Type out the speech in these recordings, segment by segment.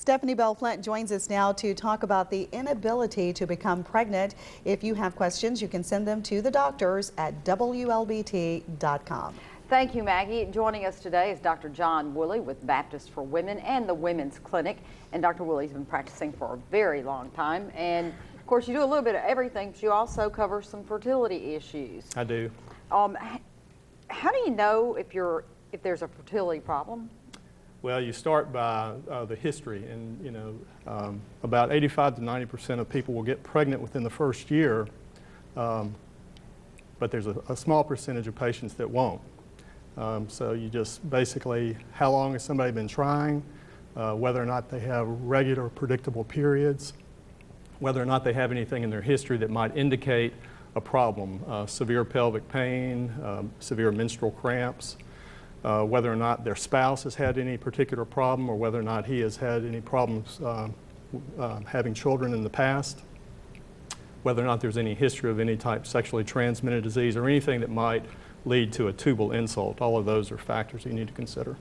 Stephanie Bell Flint joins us now to talk about the inability to become pregnant. If you have questions, you can send them to the doctors at WLBT.com. Thank you, Maggie. Joining us today is Dr. John Wooley with Baptist for Women and the Women's Clinic. And Dr. Wooley's been practicing for a very long time. And of course, you do a little bit of everything, but you also cover some fertility issues. I do. How do you know if there's a fertility problem? Well, you start by the history, and about 85 to 90% of people will get pregnant within the first year, but there's a small percentage of patients that won't. So you just basically, how long has somebody been trying, whether or not they have regular predictable periods, whether or not they have anything in their history that might indicate a problem, severe pelvic pain, severe menstrual cramps, whether or not their spouse has had any particular problem, or whether or not he has had any problems having children in the past, whether or not there's any history of any type of sexually transmitted disease or anything that might lead to a tubal insult. All of those are factors you need to consider.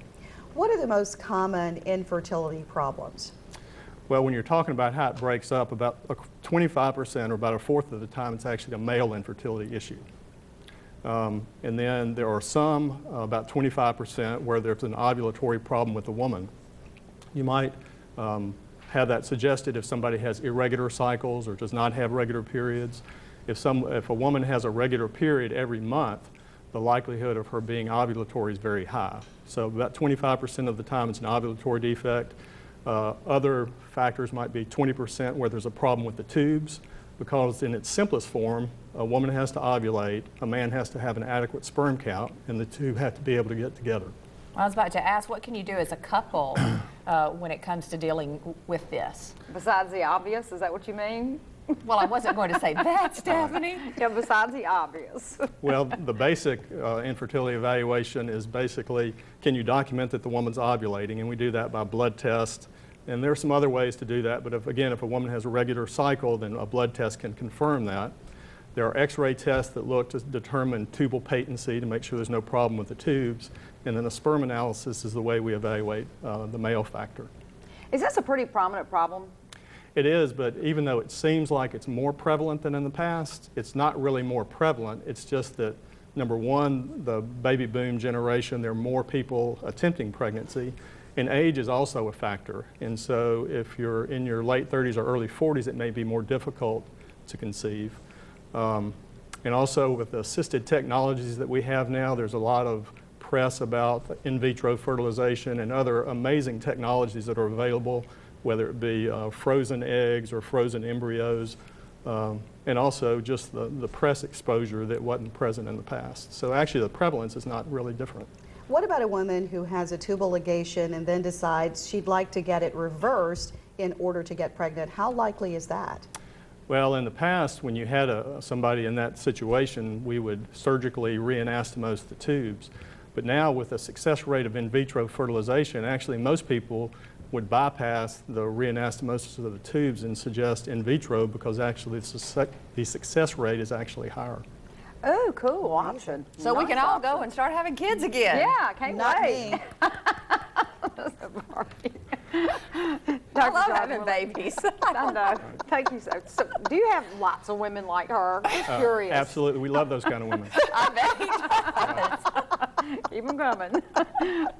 What are the most common infertility problems? Well, when you're talking about how it breaks up, about 25% or about a fourth of the time it's actually a male infertility issue. And then there are some, about 25%, where there's an ovulatory problem with the woman. You might have that suggested if somebody has irregular cycles or does not have regular periods. If a woman has a regular period every month, the likelihood of her being ovulatory is very high. So about 25% of the time it's an ovulatory defect. Other factors might be 20% where there's a problem with the tubes, because in its simplest form, a woman has to ovulate, a man has to have an adequate sperm count, and the two have to be able to get together. I was about to ask, what can you do as a couple when it comes to dealing with this? Besides the obvious, is that what you mean? Well, I wasn't going to say that, Stephanie. Yeah, besides the obvious. Well, the basic infertility evaluation is basically, can you document that the woman's ovulating? And we do that by blood test. And there are some other ways to do that, but if a woman has a regular cycle, then a blood test can confirm that. There are x-ray tests that look to determine tubal patency to make sure there's no problem with the tubes. And then a sperm analysis is the way we evaluate the male factor. Is this a pretty prominent problem? It is, but even though it seems like it's more prevalent than in the past, it's not really more prevalent. It's just that, number one, the baby boom generation, there are more people attempting pregnancy, and age is also a factor. And so if you're in your late 30s or early 40s, it may be more difficult to conceive. And also with the assisted technologies that we have now, there's a lot of press about in vitro fertilization and other amazing technologies that are available, whether it be frozen eggs or frozen embryos, and also just the press exposure that wasn't present in the past. So actually the prevalence is not really different. What about a woman who has a tubal ligation and then decides she'd like to get it reversed in order to get pregnant? How likely is that? Well, in the past, when you had somebody in that situation, we would surgically re-anastomose the tubes. But now with the success rate of in vitro fertilization, actually most people would bypass the re-anastomosis of the tubes and suggest in vitro, because actually the success rate is actually higher. Oh, cool option. So we can all go and start having kids again. Yeah, can't wait. I love having babies. I know. Thank you. So do you have lots of women like her? Just curious. Absolutely. We love those kind of women. I bet. Keep them coming.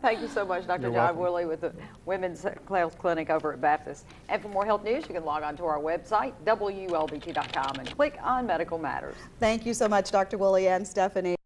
Thank you so much, Dr. You're John welcome. Wooley with the Women's Health Clinic over at Baptist. And for more health news, you can log on to our website, WLBT.com, and click on Medical Matters. Thank you so much, Dr. Wooley and Stephanie.